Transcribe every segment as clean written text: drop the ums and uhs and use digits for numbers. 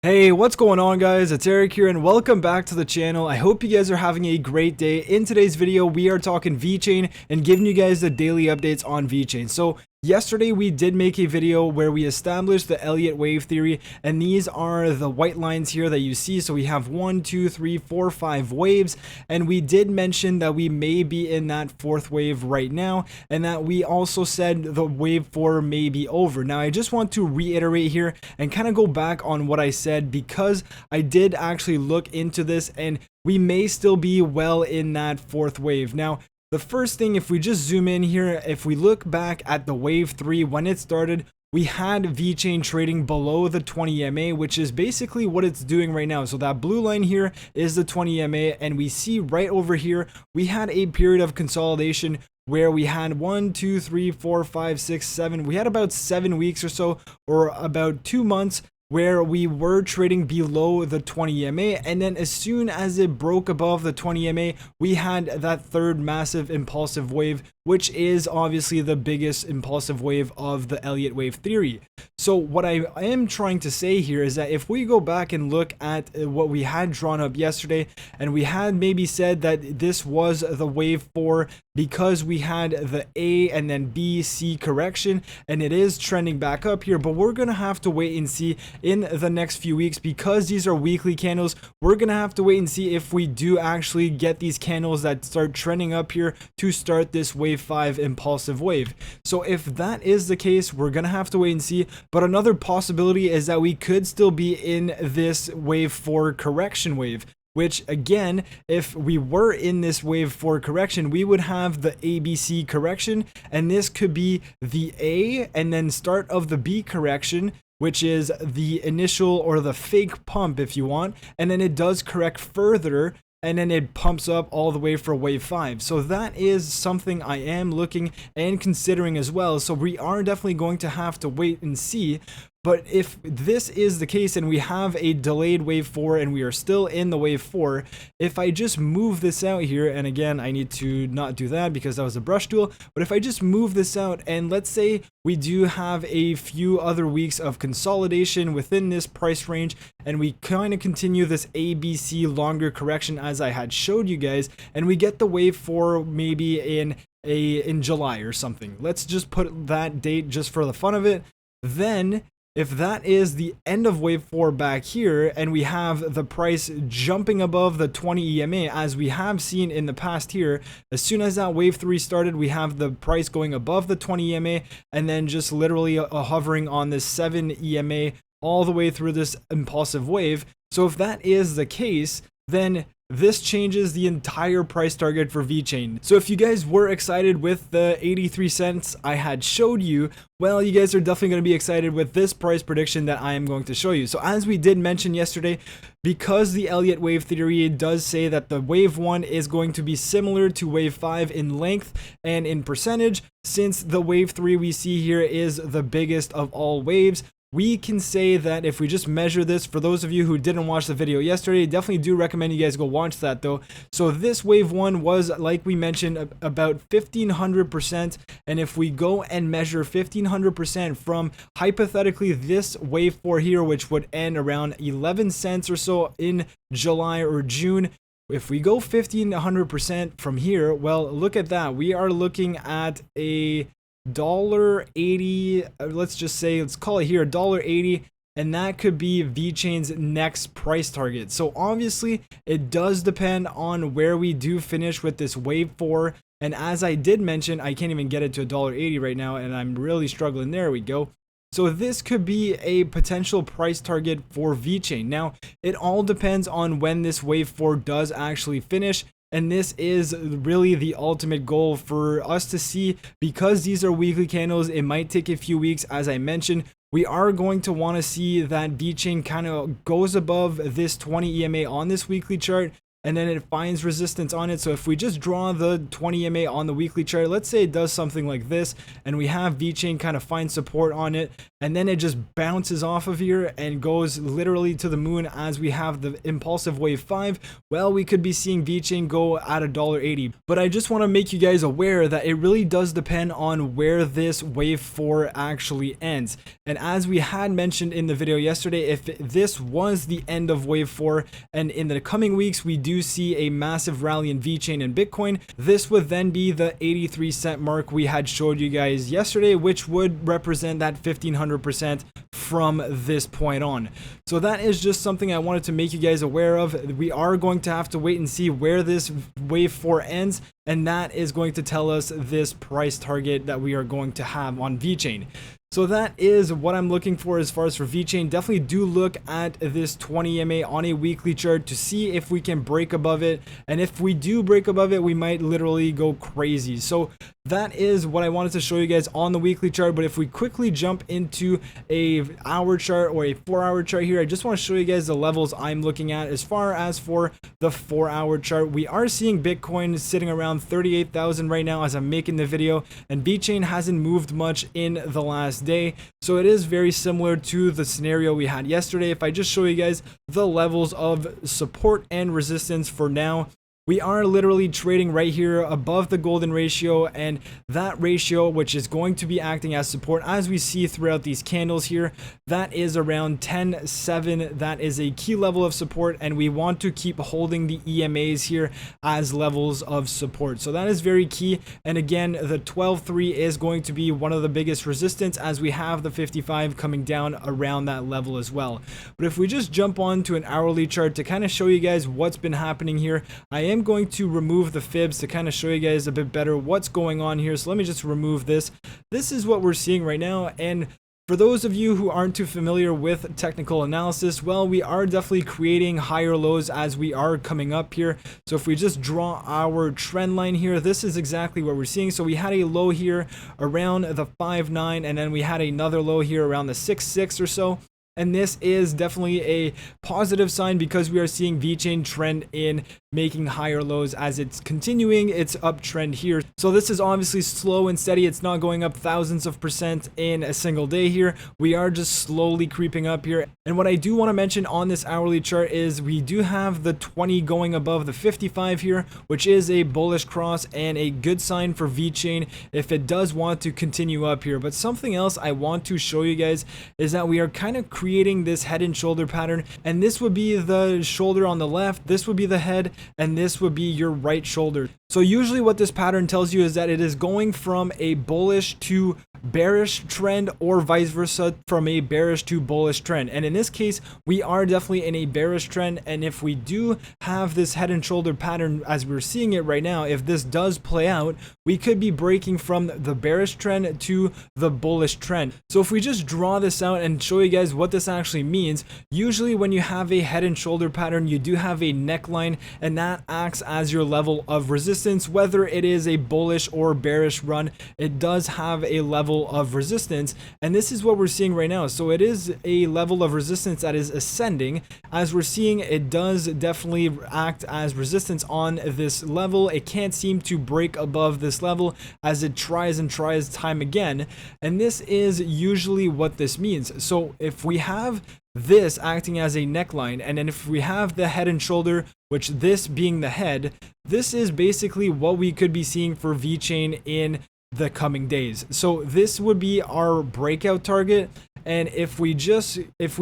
Hey, what's going on guys? It's Eric here and welcome back to the channel. I hope you guys are having a great day. In today's video, we are talking VeCHAIN and giving you guys the daily updates on VeCHAIN. So yesterday we did make a video where we established the Elliot wave theory, and these are the white lines here that you see. So we have 1, 2, 3, 4, 5 waves, and we did mention that we may be in that fourth wave right now, and that we also said the wave 4 may be over. Now I just want to reiterate here and kind of go back on what I said, because I did actually look into this and we may still be well in that fourth wave. Now the first thing, if we just zoom in here, if we look back at the wave 3 when it started, we had VeCHAIN trading below the 20 EMA, which is basically what it's doing right now. So that blue line here is the 20 EMA, and we see right over here we had a period of consolidation where we had 1, 2, 3, 4, 5, 6, 7. We had about 7 weeks or so, or about 2 months, where we were trading below the 20 EMA, and then as soon as it broke above the 20 EMA, we had that third massive impulsive wave, which is obviously the biggest impulsive wave of the Elliot wave theory. So what I am trying to say here is that if we go back and look at what we had drawn up yesterday, and we had maybe said that this was the wave 4 because we had the A and then B, C correction, and it is trending back up here, but we're gonna have to wait and see in the next few weeks, because these are weekly candles. We're gonna have to wait and see if we do actually get these candles that start trending up here to start this wave 5 impulsive wave. So if that is the case, we're gonna have to wait and see. But another possibility is that we could still be in this wave 4 correction wave, which again, if we were in this wave 4 correction, we would have the ABC correction, and this could be the A and then start of the B correction, which is the initial or the fake pump if you want, and then it does correct further, and then it pumps up all the way for wave 5. So that is something I am looking and considering as well. So we are definitely going to have to wait and see. But if this is the case and we have a delayed wave 4 and we are still in the wave 4, if I just move this out here, and again, I need to not do that because that was a brush tool, but if I just move this out, and let's say we do have a few other weeks of consolidation within this price range, and we kind of continue this ABC longer correction as I had showed you guys, and we get the wave 4 maybe in July or something. Let's just put that date just for the fun of it. Then if that is the end of wave 4 back here, and we have the price jumping above the 20 EMA as we have seen in the past here, as soon as that wave 3 started, we have the price going above the 20 EMA and then just literally hovering on this 7 EMA all the way through this impulsive wave. So if that is the case, then this changes the entire price target for VeCHAIN. So if you guys were excited with the 83 cents I had showed you, well, you guys are definitely going to be excited with this price prediction that I am going to show you. So as we did mention yesterday, because the Elliot wave theory does say that the wave 1 is going to be similar to wave 5 in length and in percentage, since the wave 3 we see here is the biggest of all waves, we can say that if we just measure this, for those of you who didn't watch the video yesterday, definitely do recommend you guys go watch that though. So this wave 1 was, like we mentioned, about 1500%, and if we go and measure 1500% from hypothetically this wave 4 here, which would end around 11 cents or so in July or June, if we go 1500% from here, well, look at that. We are looking at a $1.80, let's just say, let's call it here $1.80, and that could be VeCHAIN's next price target. So obviously it does depend on where we do finish with this wave 4, and as I did mention, I can't even get it to $1.80 right now, and I'm really struggling. There we go. So this could be a potential price target for VeCHAIN. Now it all depends on when this wave 4 does actually finish, and this is really the ultimate goal for us to see. Because these are weekly candles, it might take a few weeks. As I mentioned, we are going to want to see that VeCHAIN kind of goes above this 20 EMA on this weekly chart, and then it finds resistance on it. So if we just draw the 20 EMA on the weekly chart, let's say it does something like this, and we have VeCHAIN kind of find support on it, and then it just bounces off of here and goes literally to the moon as we have the impulsive wave 5, well, we could be seeing VeCHAIN go at $1.80. But I just want to make you guys aware that it really does depend on where this wave 4 actually ends. And as we had mentioned in the video yesterday, if this was the end of wave 4 and in the coming weeks we do see a massive rally in VeCHAIN and Bitcoin, this would then be the 83-cent mark we had showed you guys yesterday, which would represent that 1500% from this point on. So that is just something I wanted to make you guys aware of. We are going to have to wait and see where this wave 4 ends, and that is going to tell us this price target that we are going to have on VeCHAIN. So that is what I'm looking for as far as for VeCHAIN. Definitely do look at this 20 EMA on a weekly chart to see if we can break above it. And if we do break above it, we might literally go crazy. So that is what I wanted to show you guys on the weekly chart. But if we quickly jump into a hour chart or a 4-hour chart here, I just want to show you guys the levels I'm looking at. As far as for the 4-hour chart, we are seeing Bitcoin sitting around 38,000 right now as I'm making the video, and VeCHAIN hasn't moved much in the last day. So it is very similar to the scenario we had yesterday. If I just show you guys the levels of support and resistance for now, we are literally trading right here above the golden ratio, and that ratio, which is going to be acting as support as we see throughout these candles here, that is around 10.7. That is a key level of support, and we want to keep holding the EMAs here as levels of support. So that is very key. And again, the 12.3 is going to be one of the biggest resistance as we have the 55 coming down around that level as well. But if we just jump on to an hourly chart to kind of show you guys what's been happening here, I am going to remove the fibs to kind of show you guys a bit better what's going on here. So let me just remove this. This is what we're seeing right now. And for those of you who aren't too familiar with technical analysis, well, we are definitely creating higher lows as we are coming up here. So if we just draw our trend line here, this is exactly what we're seeing. So we had a low here around the 5.9, and then we had another low here around the 6.6 or so. And this is definitely a positive sign because we are seeing VeCHAIN trend in making higher lows as it's continuing its uptrend here. So this is obviously slow and steady. It's not going up thousands of percent in a single day here. We are just slowly creeping up here. And what I do want to mention on this hourly chart is we do have the 20 going above the 55 here, which is a bullish cross and a good sign for VeCHAIN if it does want to continue up here. But something else I want to show you guys is that we are kind of creating this head and shoulder pattern, and this would be the shoulder on the left, this would be the head, and this would be your right shoulder. So usually what this pattern tells you is that it is going from a bullish to bearish trend, or vice versa, from a bearish to bullish trend. And in this case, we are definitely in a bearish trend. And if we do have this head and shoulder pattern as we're seeing it right now, if this does play out, we could be breaking from the bearish trend to the bullish trend. So if we just draw this out and show you guys what this actually means, usually when you have a head and shoulder pattern, you do have a neckline, and that acts as your level of resistance. Whether it is a bullish or bearish run, it does have a level of resistance, and this is what we're seeing right now. So it is a level of resistance that is ascending. As we're seeing, it does definitely act as resistance on this level. It can't seem to break above this level as it tries and tries time again, and this is usually what this means. So if we have this acting as a neckline, and then if we have the head and shoulder, which this being the head, this is basically what we could be seeing for VeCHAIN in the coming days. So this would be our breakout target. And if we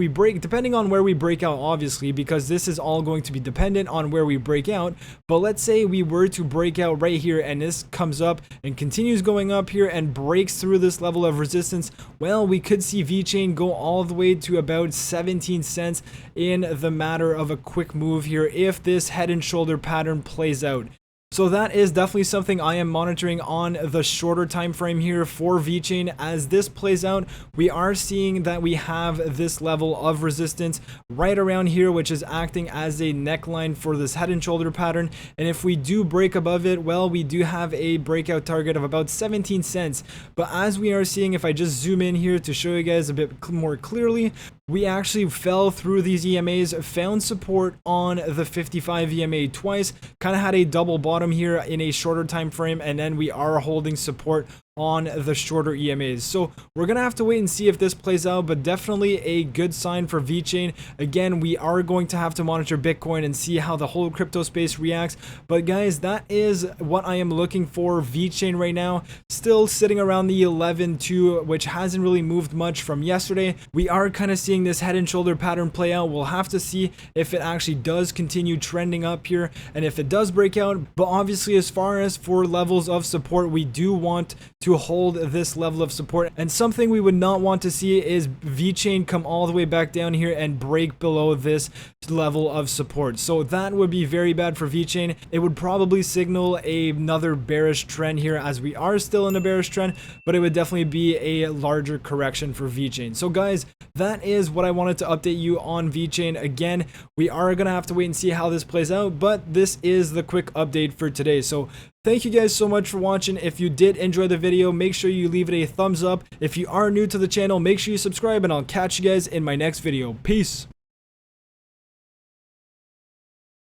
break, depending on where we break out, obviously, because this is all going to be dependent on where we break out. But let's say we were to break out right here, and this comes up and continues going up here and breaks through this level of resistance. Well, we could see VeCHAIN go all the way to about 17 cents in the matter of a quick move here if this head and shoulder pattern plays out. So that is definitely something I am monitoring on the shorter time frame here for VeCHAIN. As this plays out, we are seeing that we have this level of resistance right around here, which is acting as a neckline for this head and shoulder pattern. And if we do break above it, well, we do have a breakout target of about 17 cents. But as we are seeing, if I just zoom in here to show you guys a bit more clearly, we actually fell through these EMAs, found support on the 55 EMA twice, kind of had a double bottom here in a shorter time frame, and then we are holding support on the shorter EMAs. So we're gonna have to wait and see if this plays out, but definitely a good sign for VeCHAIN. Again, we are going to have to monitor Bitcoin and see how the whole crypto space reacts. But guys, that is what I am looking for. VeCHAIN right now still sitting around the 11.2, which hasn't really moved much from yesterday. We are kind of seeing this head and shoulder pattern play out. We'll have to see if it actually does continue trending up here and if it does break out. But obviously, as far as for levels of support, we do want to hold this level of support, and something we would not want to see is VeCHAIN come all the way back down here and break below this level of support. So that would be very bad for VeCHAIN. It would probably signal another bearish trend here, as we are still in a bearish trend, but it would definitely be a larger correction for VeCHAIN. So guys, that is what I wanted to update you on VeCHAIN. Again, we are gonna have to wait and see how this plays out, but this is the quick update for today. So thank you guys so much for watching. If you did enjoy the video, make sure you leave it a thumbs up. If you are new to the channel, make sure you subscribe, and I'll catch you guys in my next video. Peace.